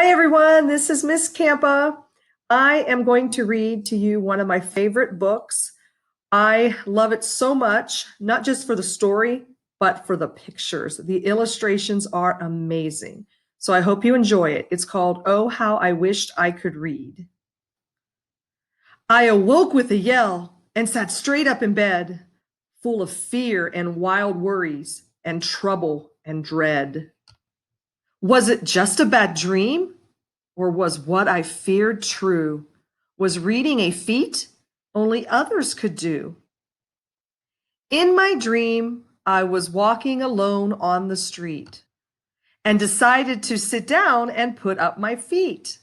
Hi, everyone. This is Miss Campa. I am going to read to you one of my favorite books. I love it so much, not just for the story, but for the pictures. The illustrations are amazing. So I hope you enjoy it. It's called Oh, How I Wished I Could Read. I awoke with a yell and sat straight up in bed, full of fear and wild worries and trouble and dread. Was it just a bad dream? Or was what I feared true? Was reading a feat only others could do? In my dream, I was walking alone on the street and decided to sit down and put up my feet.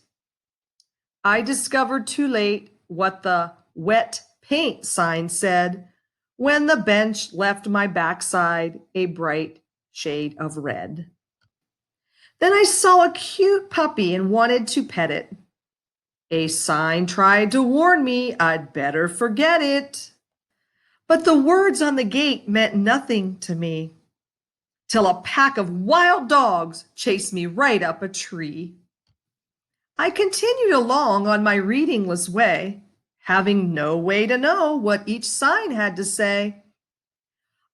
I discovered too late what the wet paint sign said when the bench left my backside a bright shade of red. Then I saw a cute puppy and wanted to pet it. A sign tried to warn me I'd better forget it. But the words on the gate meant nothing to me till a pack of wild dogs chased me right up a tree. I continued along on my readingless way, having no way to know what each sign had to say.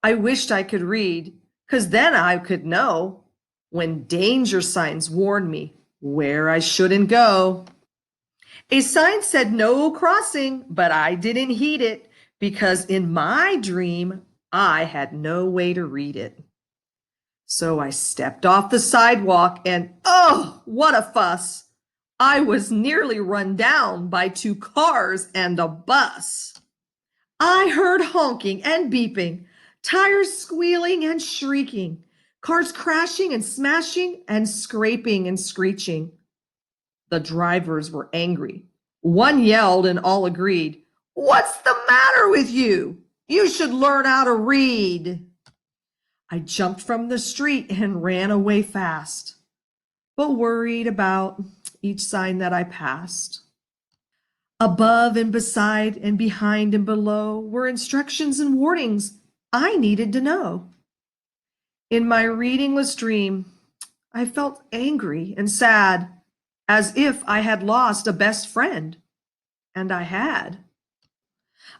I wished I could read, 'cause then I could know when danger signs warned me where I shouldn't go. A sign said no crossing, but I didn't heed it because in my dream, I had no way to read it. So I stepped off the sidewalk and oh, what a fuss! I was nearly run down by two cars and a bus. I heard honking and beeping, tires squealing and shrieking, cars crashing and smashing and scraping and screeching. The drivers were angry. One yelled and all agreed, "What's the matter with you? You should learn how to read." I jumped from the street and ran away fast, but worried about each sign that I passed. Above and beside and behind and below were instructions and warnings I needed to know. In my readingless dream, I felt angry and sad, as if I had lost a best friend, and I had.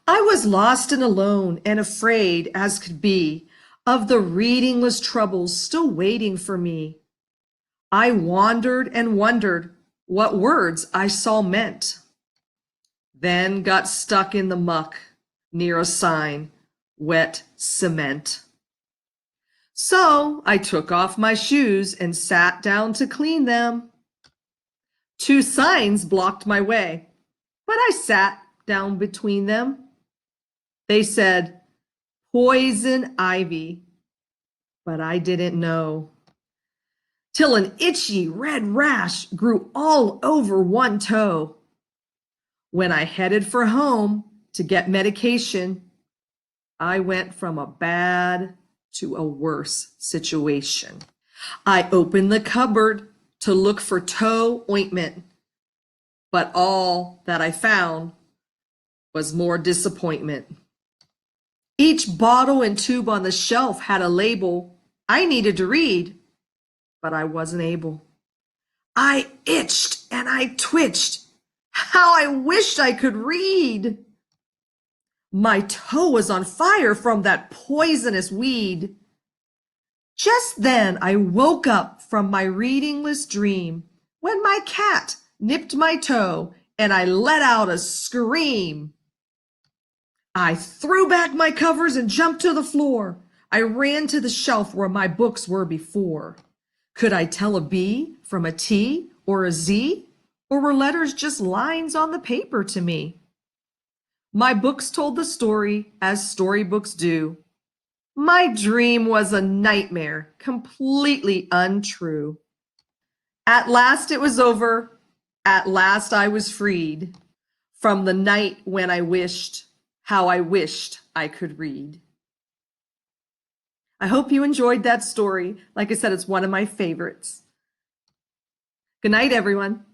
I was lost and alone and afraid as could be of the readingless troubles still waiting for me. I wandered and wondered what words I saw meant, then got stuck in the muck near a sign, wet cement. So I took off my shoes and sat down to clean them. Two signs blocked my way, but I sat down between them. They said, "Poison ivy," but I didn't know. Till an itchy red rash grew all over one toe. When I headed for home to get medication, I went from a bad to a worse situation. I opened the cupboard to look for toe ointment, but all that I found was more disappointment. Each bottle and tube on the shelf had a label I needed to read, but I wasn't able. I itched and I twitched. How I wished I could read. My toe was on fire from that poisonous weed. Just then I woke up from my readingless dream when my cat nipped my toe and I let out a scream. I threw back my covers and jumped to the floor. I ran to the shelf where my books were before. Could I tell a B from a T or a Z? Or were letters just lines on the paper to me? My books told the story as storybooks do. My dream was a nightmare, completely untrue. At last it was over. At last I was freed from the night when I wished how I wished I could read. I hope you enjoyed that story. Like I said, it's one of my favorites. Good night, everyone.